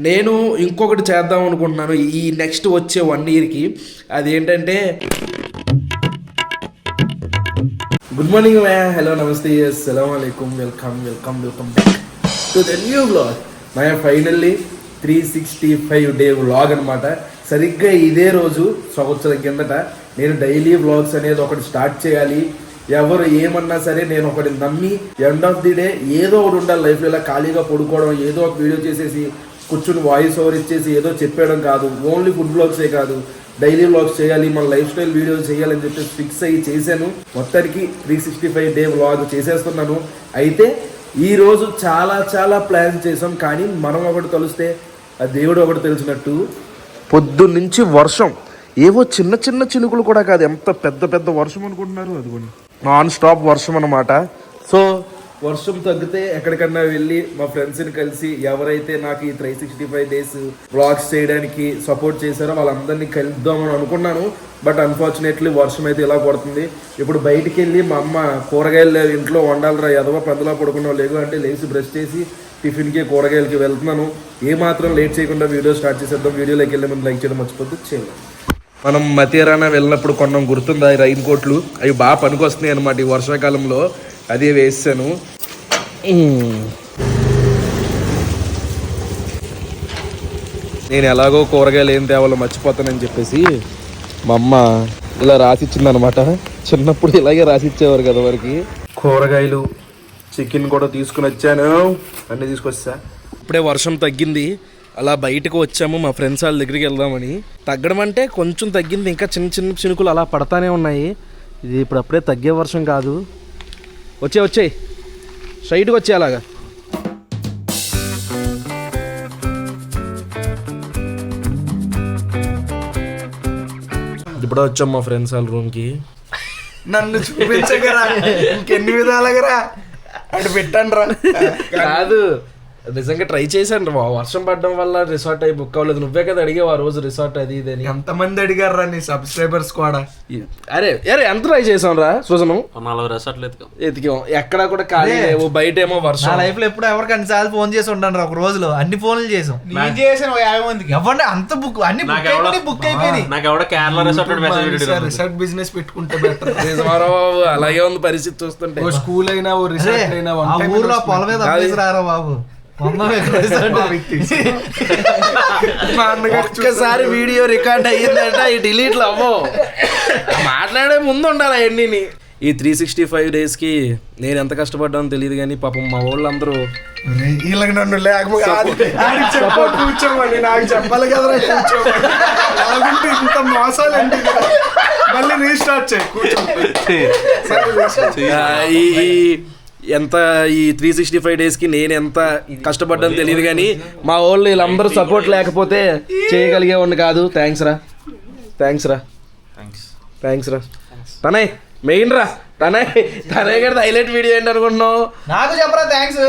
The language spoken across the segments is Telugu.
నేను ఇంకొకటి చేద్దాం అనుకుంటున్నాను ఈ నెక్స్ట్ వచ్చే 1 yearకి. అదేంటంటే గుడ్ మార్నింగ్ హలో నమస్తే అస్సలాము అలైకుం welcome back to the new vlog. Finally 365 day vlog అనమాట. సరిగ్గా ఇదే రోజు సంవత్సరం కిందట నేను డైలీ వ్లాగ్స్ అనేది ఒకటి స్టార్ట్ చేయాలి. ఎవరు ఏమన్నా సరే నేను ఒకటి నమ్మి ఎండ్ ఆఫ్ ది డే ఏదో ఒకటి ఉండాలి లైఫ్లో. ఇలా ఖాళీగా పడుకోవడం, ఏదో ఒక వీడియో చేసేసి కూర్చుని వాయిస్ ఓవర్ ఇచ్చేసి ఏదో చెప్పేయడం కాదు. ఓన్లీ ఫుడ్ వ్లాగ్సే కాదు, డైలీ వ్లాగ్స్ చేయాలి, మన లైఫ్ స్టైల్ వీడియోస్ చేయాలని చెప్పి ఫిక్స్ అయ్యి చేశాను. మొత్తానికి 365 day వ్లాగ్ చేసేస్తున్నాను. అయితే ఈరోజు చాలా ప్లాన్ చేసాం, కానీ మనం ఒకటి తలుస్తే ఆ దేవుడు ఒకటి తెలిసినట్టు పొద్దున్నుంచి వర్షం, ఏవో చిన్న చినుకులు కూడా కాదు, ఎంత పెద్ద వర్షం అనుకుంటున్నారు. అదిగోండి నాన్ స్టాప్ వర్షం అన్నమాట. సో వర్షం తగ్గితే ఎక్కడికన్నా వెళ్ళి మా ఫ్రెండ్స్ని కలిసి ఎవరైతే నాకు ఈ 365 days వ్లాగ్స్ చేయడానికి సపోర్ట్ చేశారో వాళ్ళందరినీ కలుద్దామని అనుకున్నాను. బట్ అన్ఫార్చునేట్లీ వర్షం అయితే ఇలా పడుతుంది. ఇప్పుడు బయటికి వెళ్ళి మా అమ్మ కూరగాయలు ఇంట్లో వండాలరా ఎదవ పెద్దలా పడుకున్నావు లేవు అంటే లేచి బ్రష్ చేసి టిఫిన్కి కూరగాయలకి వెళ్తున్నాను. ఏమాత్రం లేట్ చేయకుండా వీడియో స్టార్ట్ చేసేద్దాం. వీడియోలోకి వెళ్ళే ముందు లైక్ చేయడం మర్చిపోద్దు, చేయండి. మనం మతీరానా వెళ్ళినప్పుడు కొన్నాం, గుర్తుందా ఈ రైన్ కోట్లు? అవి బాగా పనికొస్తున్నాయి అనమాట ఈ వర్షాకాలంలో. అదే వేసాను. నేను ఎలాగో కూరగాయలు ఏం తేవాలో మర్చిపోతానని చెప్పేసి మా అమ్మ ఇలా రాసిచ్చింది అనమాట. చిన్నప్పుడు ఇలాగే రాసిచ్చేవారు కదా వారికి. కూరగాయలు, చికెన్ కూడా తీసుకుని వచ్చాను, అన్నీ తీసుకొచ్చా. ఇప్పుడే వర్షం తగ్గింది, అలా బయటకు వచ్చాము మా ఫ్రెండ్స్ వాళ్ళ దగ్గరికి వెళ్దామని. తగ్గడం అంటే కొంచెం తగ్గింది, ఇంకా చిన్న చినుకులు అలా పడతానే ఉన్నాయి. ఇది ఇప్పుడు అప్పుడే తగ్గే వర్షం కాదు. వచ్చాయి స్ట్రైట్గా వచ్చే అలాగా. ఇప్పుడే వచ్చాం మా ఫ్రెండ్స్ వాళ్ళ రూమ్కి. నన్ను చూపించగరా ఇంకెన్ని విధాలుగా అటు పెట్టండి రా. కాదు, నిజంగా ట్రై చేశాను రా. వర్షం పడడం వల్ల రిసార్ట్ అయి బుక్ అవ్వలేదు. నువ్వే కదా అడిగావు ఆ రోజు రిసార్ట్ అది ఇది అని. ఎంతమంది అడిగారు రా నీ సబ్స్క్రైబర్స్ కూడా? అరే ఎంత ట్రై చేసాం రా సుజనం. 4 రిసార్ట్లు ఎతికాం, ఎక్కడా కూడా ఖాళీ లేవు. బయట ఏమో వర్షం. నా లైఫ్ లో ఎప్పుడు ఎవరికి అన్నిసార్లు ఫోన్ చేసి ఉంటాను ఒక రోజులో. అన్ని ఫోన్లు చేసాం. నేను చేసాను 50 మందికి. ఎవరిని అంత బుక్ అన్ని బుక్ అయిపోయింది. నాకు ఎవడో కేరళ రిసార్ట్ బిజినెస్ పెట్టుకుంటే బెటర్. అలాగే ఉంది పరిస్థితి చూస్తుంటే. ఓ స్కూల్ అయినా ఓ రిసార్ట్ అయినా ఆ ఊర్లో పొలం మీద రారా బాబు. ఒక్కసారి వీడియో రికార్డ్ అయ్యిందంట ఈ డిలీట్లు అవ్వో. మాట్లాడే ముందు ఉండాలి అవన్నీ. ఈ 365 daysకి నేను ఎంత కష్టపడ్డానో తెలియదు, కానీ పాపం మా వాళ్ళందరూ వీళ్ళకి నన్ను కూర్చోమని నాకు చెప్పాలి కదరా. కూర్చోమంటే ఇంత మోసాలండి. మళ్ళీ రీస్టార్ట్ చేయి, ఎంత ఈ 365 daysకి నేను ఎంత కష్టపడ్డానో తెలియదు, కానీ మా వాళ్ళు వీళ్ళందరూ సపోర్ట్ లేకపోతే చేయగలిగేవాడిని కాదు. థ్యాంక్స్ రా. తనయ్ మెయిన్ రా. తనయ్ గారి హైలైట్ వీడియో ఏంటి అనుకుంటున్నావు? నాకు చెప్పరా థ్యాంక్స్.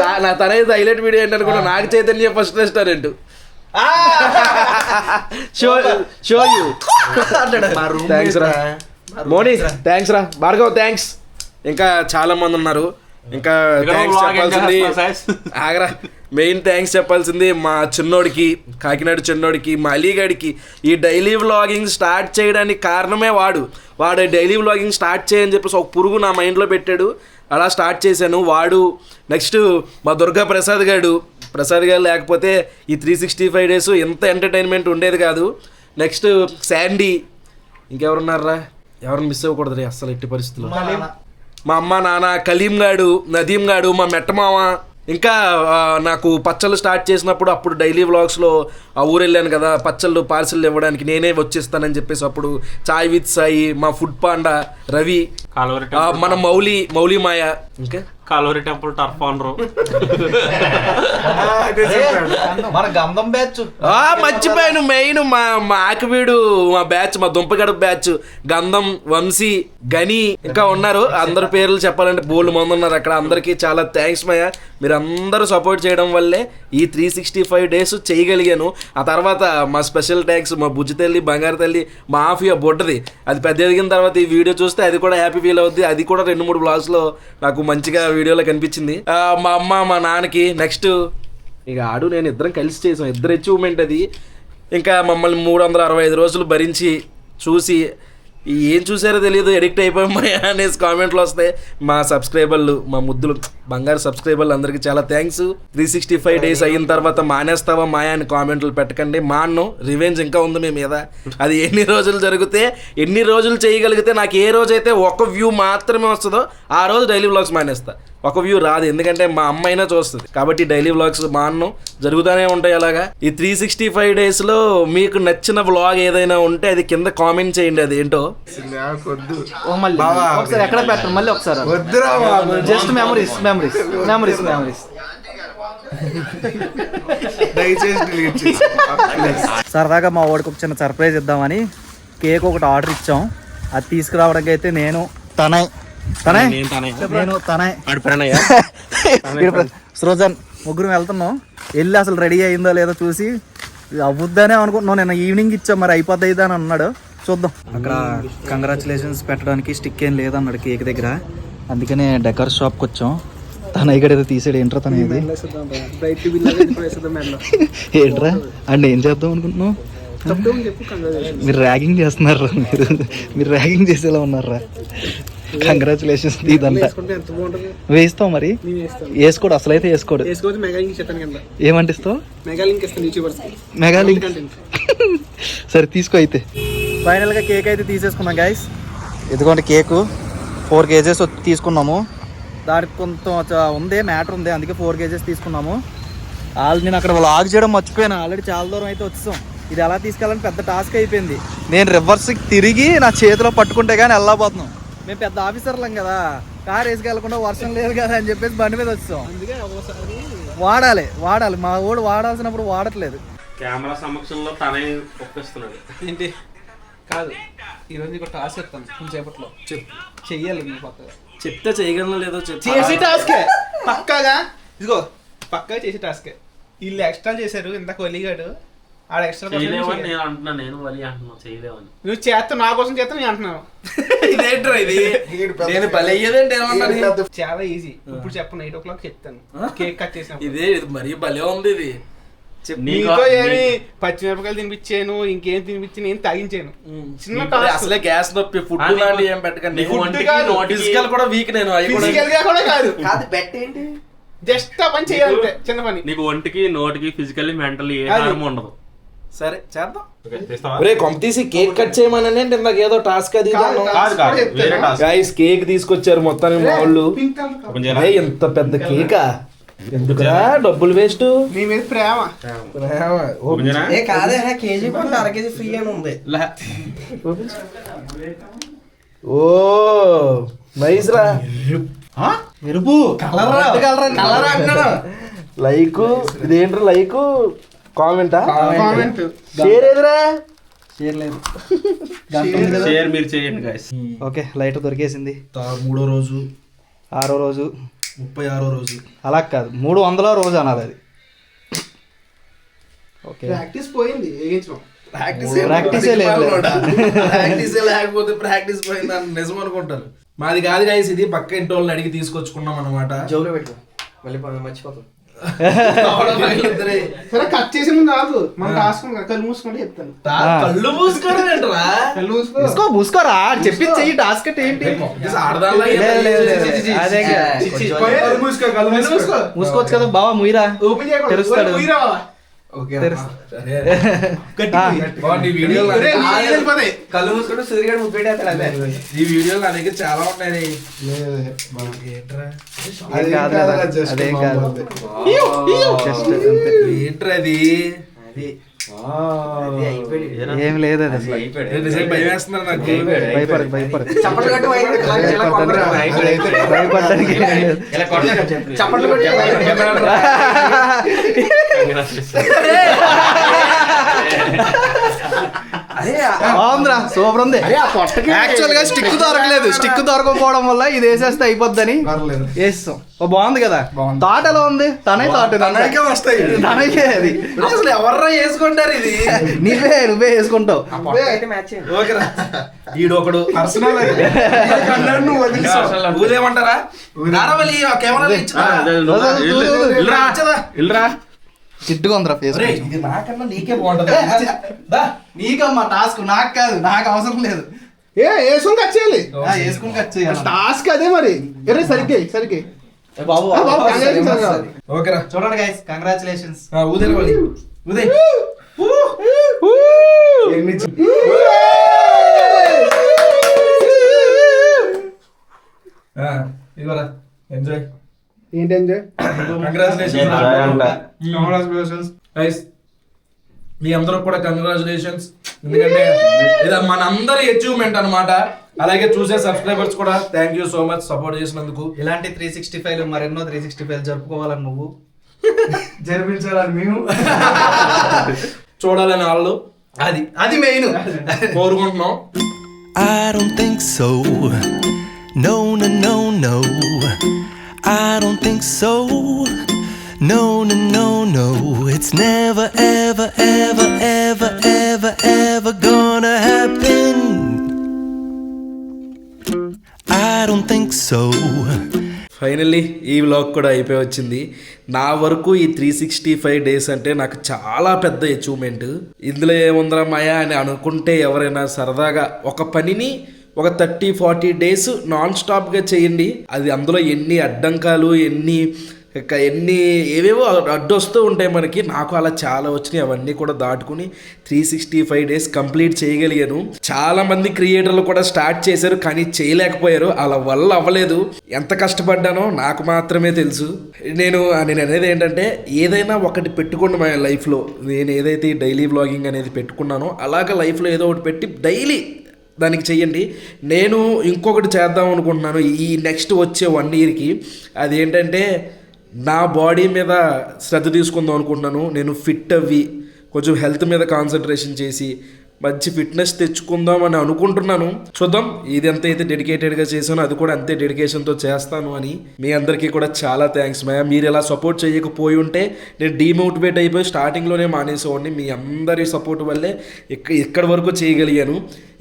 తనయ్ హైలైట్ వీడియో ఏంటి అనుకున్నావు? నాకు Chaitanya first restaurant show you. Thanks రా మోనీ. థ్యాంక్స్ రా భార్గవ్. థ్యాంక్స్. ఇంకా చాలా మంది ఉన్నారు. ఇంకా థ్యాంక్స్ చెప్పాల్సింది ఆగరా. మెయిన్ థ్యాంక్స్ చెప్పాల్సింది మా చిన్నోడికి, కాకినాడ చిన్నోడికి, మా అలీగడికి. ఈ డైలీ వ్లాగింగ్ స్టార్ట్ చేయడానికి కారణమే వాడు డైలీ వ్లాగింగ్ స్టార్ట్ చేయని చెప్పేసి ఒక పురుగు నా మైండ్లో పెట్టాడు. అలా స్టార్ట్ చేశాను. వాడు నెక్స్ట్ మా దుర్గా ప్రసాద్ గారు లేకపోతే ఈ 365 days ఎంత ఎంటర్టైన్మెంట్ ఉండేది కాదు. Next Sandy. ఇంకెవరున్నారా? ఎవరిని మిస్ అవ్వకూడదు రే అస్సలు ఎట్టి పరిస్థితుల్లో. మా అమ్మ నాన్న, కలీం గాడు, నదీం గాడు, మా మెట్టమామ. ఇంకా నాకు పచ్చళ్ళు స్టార్ట్ చేసినప్పుడు అప్పుడు డైలీ వ్లాగ్స్లో ఆ ఊరు వెళ్ళాను కదా, పచ్చళ్ళు పార్సల్ ఇవ్వడానికి నేనే వచ్చేస్తానని చెప్పేసి అప్పుడు చాయ్ విత్ సాయి, మా ఫుడ్ పాండా రవి, మన మౌలి మాయ, ఇంకా కాలవరి టెంపుల్ టర్ఫ్ ఆనరు, మన గంధం బ్యాచ్. మర్చిపోయాను మెయిన్ మా ఆకివీడు మా బ్యాచ్, మా దుంపగడ బ్యాచ్, గంధం, వంశీ, గని, ఇంకా ఉన్నారు. అందరి పేర్లు చెప్పాలంటే బోల్డ్ మంది ఉన్నారు అక్కడ. అందరికీ చాలా థ్యాంక్స్ మయ్య. మీరు అందరూ సపోర్ట్ చేయడం వల్లే ఈ 365 days చేయగలిగాను. ఆ తర్వాత మా స్పెషల్ థ్యాంక్స్ మా బుజ్జి తల్లి, బంగారు తల్లి, మా ఆఫియా బొడ్డది. అది పెద్ద ఎదిగిన తర్వాత ఈ వీడియో చూస్తే అది కూడా హ్యాపీ ఫీల్ అవుద్ది. అది కూడా 2-3 బ్లాగ్స్లో నాకు మంచిగా వీడియోలో కనిపించింది. మా అమ్మ మా నాన్నకి నెక్స్ట్ ఇక ఆడు నేను ఇద్దరం కలిసి చేసాం. ఇద్దరు అచీవ్మెంట్ అది. ఇంకా మమ్మల్ని 365 రోజులు భరించి చూసి ఏం చూసారో తెలియదు ఎడిక్ట్ అయిపోయామా అనేసి కామెంట్లు వస్తాయి. మా సబ్స్క్రైబర్లు, మా ముద్దులు బంగారు సబ్స్క్రైబర్లు అందరికీ చాలా థ్యాంక్స్. 365 డేస్ అయిన తర్వాత మానేస్తావా మాయా అని కామెంట్లు పెట్టకండి. మాన్ను రివెంజ్ ఇంకా ఉంది మీ మీద. అది ఎన్ని రోజులు జరిగితే ఎన్ని రోజులు చేయగలిగితే నాకు ఏ రోజైతే ఒక వ్యూ మాత్రమే వస్తుందో ఆ రోజు డైలీ వ్లాగ్స్ మానేస్తా. ఒక వ్యూ రాదు, ఎందుకంటే మా అమ్మ అయినా చూస్తుంది కాబట్టి డైలీ వ్లాగ్స్ మాన్ను జరుగుతూనే ఉంటాయి. అలాగా ఈ 365 డేస్లో మీకు నచ్చిన వ్లాగ్ ఏదైనా ఉంటే అది కింద కామెంట్ చేయండి. అది ఏంటో ఒకసారి ఎక్కడ పెట్టండి, మళ్ళీ ఒకసారి వద్దురా బాబు. Just memories memories memories memories. దయచేసి delete చేసి. సరదాగా మా వాడికి ఒక చిన్న సర్ప్రైజ్ ఇద్దామని కేక్ ఒకటి ఆర్డర్ ఇచ్చాం. అది తీసుకురావడానికి అయితే నేను తనయ్ సృజన్ ముగ్గురు వెళ్తున్నాం. వెళ్ళి అసలు రెడీ అయిందో లేదో చూసి అవ్వద్దనే అనుకుంటున్నాం. నేను ఈవినింగ్ ఇచ్చాం, మరి అయిపోద్ది అని అన్నాడు. చూద్దాం. అక్కడ కంగ్రాచులేషన్స్ పెట్టడానికి స్టిక్ ఏం లేదన్నాడు కేక్ దగ్గర, అందుకనే డెకర్ షాప్కి వచ్చాం. తన ఇక్కడ ఏదో తీసాడు. ఏంట్రా తన ఇది ఏంట్రా అండి, ఏం చేద్దాం అనుకుంటున్నాం? మీరు ర్యాగింగ్ చేస్తున్నారా? మీరు ర్యాగింగ్ చేసేలా ఉన్నారా? కంగ్రాచులేషన్స్. ఇదంతా వేస్తావు మరి? వేసుకోడు, అసలైతే వేసుకోడు. ఏమంటిస్తావు? Mega link. సరే తీసుకో. అయితే ఫైనల్గా కేక్ అయితే తీసేసుకున్నాం గైస్. ఇదిగోండి కేకు 4 kgs తీసుకున్నాము. దానికి కొంత ఉంది మ్యాటర్ ఉంది, అందుకే 4 kgs తీసుకున్నాము. నేను అక్కడ వ్లాగ్ చేయడం మర్చిపోయాను. ఆల్రెడీ చాలా దూరం అయితే వచ్చాం. ఇది ఎలా తీసుకెళ్ళాలని పెద్ద టాస్క్ అయిపోయింది. నేను రివర్స్కి తిరిగి నా చేతిలో పట్టుకుంటే కానీ వెళ్ళకపోతున్నాం. మేము పెద్ద ఆఫీసర్లం కదా, కార్ వేసుకెళ్ళకుండా వర్షం లేదు కదా అని చెప్పేసి బండి మీద వచ్చాం. వాడాలి మా వాడు వాడాల్సినప్పుడు వాడట్లేదు. కెమెరా సమక్షంలో తనే ఒప్పిస్తున్నాడు. ఏంటి కాదు, ఈరోజు నీకు టాస్క్ చెప్తాను కొంచెంసేపట్లో. చెయ్యాలి నువ్వు పక్కగా. చెప్తే చేయగలను లేదో చేసే టాస్కే పక్కాగా. ఇదిగో పక్కా చేసే టాస్కే. వీళ్ళు ఎక్స్ట్రా చేశారు ఇందాక వలిగాడు. ఆడ ఎక్స్ట్రా చేయలేవని నేను అంటున్నాను. నేను వలి అంటున్నాను చేయలేవని. నువ్వు చేస్తావు, నా కోసం చేస్తా నేను అంటున్నాను. ఇదేంట్రా ఇది? నేను బలి అయ్యేదేంటి ఏమన్నా? చాలా ఈజీ. ఇప్పుడు చెప్పను, 8 o'clock చెప్తాను. కేక్ కట్ చేసిన ఇది మరీ భలే ఉంది ఇది. నీతో ఏమి పచ్చిమిరపకాయలు తినిపించాను, ఇంకేం తినిపించాను, ఏం తాగించాను. చిన్న టాస్క్. అసలే గ్యాస్ నొప్పి, ఫుడ్ లాంటివి ఏం పెట్టకండి. ఫిజికల్ కూడా వీక్ నేను. ఫిజికల్ గా కూడా కాదు. బెట్ ఏంటి? జస్ట్ ఆ పని చేయాలంటే చిన్న పని. నీకు ఒంటికి నోటికి ఫిజికల్లీ మెంటల్లీ ఏ హారం ఉండదు. సరే చేద్దాం. ఒరే కొంపతీసి కేక్ కట్ చేయమని ఇందాక ఏదో టాస్క్ అది గైస్. కేక్ తీసుకొచ్చారు మొత్తానికి మా వాళ్ళు. ఎంత పెద్ద కేకా? ఎందుకురా డబ్బులు వేస్ట్? నీ మీద ప్రేమ. కాదే కేజీ పండు 1/2 kg ఫ్రీ అని ఉంది. ఓ నైస్ రా. మెరుపు కలర్ అంటున్నాడు. లైక్ ఇదేంట్రా? లైక్ కామెంటా? కామెంట్ షేర్ ఏదిరా? షేర్ లేదు. షేర్ మీరు చేయండి గైస్. Okay light దొరికేసింది. 3వ రోజు, 6వ రోజు, 36వ రోజు. అలా కాదు 300వ రోజు అనాలి అది. ఓకే ప్రాక్టీస్ పోయింది. ప్రాక్టీసే లేకపోతే ప్రాక్టీస్ పోయిందని నిజం అనుకుంటారు. మాది కాదు గైస్, ఇది పక్క ఇంటి వాళ్ళని అడిగి తీసుకొచ్చుకున్నాం అనమాట. జోలో పెట్టు, మళ్ళీ మర్చిపోతాం. సరే కట్ చేసే ముందు రాదు, మనం రాసుకుని కళ్ళు మూసుకుంటే చెప్తాను. కళ్ళు మూసుకోవడం ఏంట్రా? కళ్ళు మూసుకో. మూసుకోరా చెప్పి చెయ్యి. టాస్క్ ఏంటి? మూసుకోవచ్చు కదా బావా. ముయిరా ఓపెన్ చేయకూడదు. తెలుస్తాడు. కళ్ళు మూసుకుంటూ సూర్యగాడు ముప్పేటేస్తాడు. అదే ఈ వీడియోలు నా దగ్గర చాలా ఉన్నాయి. అదేం కాదు. ఏంట్రా అది? ఏం లేదు అది అసలు. భయం వేస్తున్నారు నాకు. భయపడకు. చప్పట్లు కట్టు. భయపడడానికి చప్పట్లు కొట్టి బాగుందిరా సూపర్ ఉంది యాక్చువల్ గా స్టిక్ దొరకలేదు స్టిక్ దొరకపోవడం వల్ల ఇది వేసేస్తే అయిపోద్దని వేస్తాం ఓ బాగుంది కదా థాట్ ఎలా ఉంది తనే థాట్ వస్తాయి తనకే అది అసలు ఎవర్రా వేసుకుంటారు ఇది నువ్వే వేసుకుంటావు ఈడొకడు పర్సనల్ నువ్వు వదిలేసావు. ఊదేమంటారా నారవలి కెమెరా ఇల్రా చిట్టుగా ఉందిరా ఫేస్ ఇది నాకన్నా నీకే బాగుంటది దా. నీకమ్మా టాస్క్ నాకు కాదు నాకు అవసరం లేదు వేసుకొని కట్ చేయాలి వేసుకుని కట్ చేయాలి టాస్క్ అదే మరి ఎరే సరిగ్గా బాబు ఓకేరా చూడండి గైస్ కంగ్రాచులేషన్స్ ఊదే వాలి ఊదే ఇదిగోరా ఎంజాయ్ ఏంటంటే కంగ్రాచులేషన్స్ గైస్ మీ అందరూ కూడా కంగ్రాచులేషన్స్ ఎందుకంటే ఇది మనందరి అచీవ్మెంట్ అన్నమాట. అలాగే చూసే సబ్స్క్రైబర్స్ కూడా thank you so much support చేసినందుకు. ఇలాంటి 365 మరెన్నో 365 జరుపుకోవాలని నువ్వు జరిపించాలని మేము చూడాలని వాళ్ళు అది మెయిన్ కోరుకుంటున్నాం. I don't think so. No, no, no, no. I don't think so. No, no, no, no. It's never, ever, ever, ever, ever, ever gonna happen. I don't think so. Finally ఈ వ్లాగ్ కూడా అయిపోయి వచ్చింది. నా వరకు ఈ 365 డేస్ అంటే నాకు చాలా పెద్ద అచీవ్మెంట్. ఇందులో ఏముందిరా మాయా అని అనుకుంటే ఎవరైనా సరదాగా ఒక పనిని ఒక 30-40 డేస్ నాన్ స్టాప్గా చేయండి. అది అందులో ఎన్ని అడ్డంకాలు ఎన్ని ఏవేవో అడ్డొస్తూ ఉంటాయి మనకి. నాకు అలా చాలా వచ్చినాయి. అవన్నీ కూడా దాటుకుని 365 డేస్ కంప్లీట్ చేయగలిగాను. చాలా మంది క్రియేటర్లు కూడా స్టార్ట్ చేశారు కానీ చేయలేకపోయారు. అలా వల్ల అవ్వలేదు. ఎంత కష్టపడ్డానో నాకు మాత్రమే తెలుసు. నేను అనేది ఏంటంటే ఏదైనా ఒకటి పెట్టుకోండి మా లైఫ్లో. నేను ఏదైతే డైలీ వ్లాగింగ్ అనేది పెట్టుకున్నానో అలాగ లైఫ్లో ఏదో ఒకటి పెట్టి డైలీ దానికి చెయ్యండి. నేను ఇంకొకటి చేద్దాం అనుకుంటున్నాను ఈ నెక్స్ట్ వచ్చే 1 ఇయర్కి. అదేంటంటే నా బాడీ మీద శ్రద్ధ తీసుకుందాం అనుకుంటున్నాను. నేను ఫిట్ అవ్వి కొంచెం హెల్త్ మీద కాన్సన్ట్రేషన్ చేసి మంచి ఫిట్నెస్ తెచ్చుకుందాం అని అనుకుంటున్నాను. చూద్దాం. ఇది ఎంత అయితే డెడికేటెడ్గా చేశానో అది కూడా అంతే డెడికేషన్తో చేస్తాను అని. మీ అందరికీ కూడా చాలా థ్యాంక్స్ మాయా. మీరు ఇలా సపోర్ట్ చేయకపోయి ఉంటే నేను డీమోటివేట్ అయిపోయి స్టార్టింగ్లోనే మానేసేవాడిని. మీ అందరి సపోర్ట్ వల్లే ఇక్కడి వరకు చేయగలిగాను.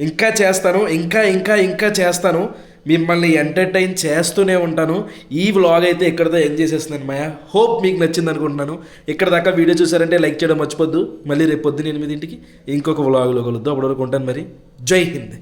ఇంకా చేస్తాను, ఇంకా ఇంకా ఇంకా చేస్తాను. మిమ్మల్ని ఎంటర్టైన్ చేస్తూనే ఉంటాను. ఈ వ్లాగ్ అయితే ఇక్కడతో ఎండ్ చేసేస్తున్నాను మాయా. హోప్ మీకు నచ్చింది అనుకుంటున్నాను. ఇక్కడ దాకా వీడియో చూసారంటే లైక్ చేయడం మర్చిపోద్దు. మళ్ళీ రేపు పొద్దున 8ంటికి ఇంకొక వ్లాగ్లో కలుద్దాం. అప్పటివరకు ఉంటాను మరి. జై హింద్.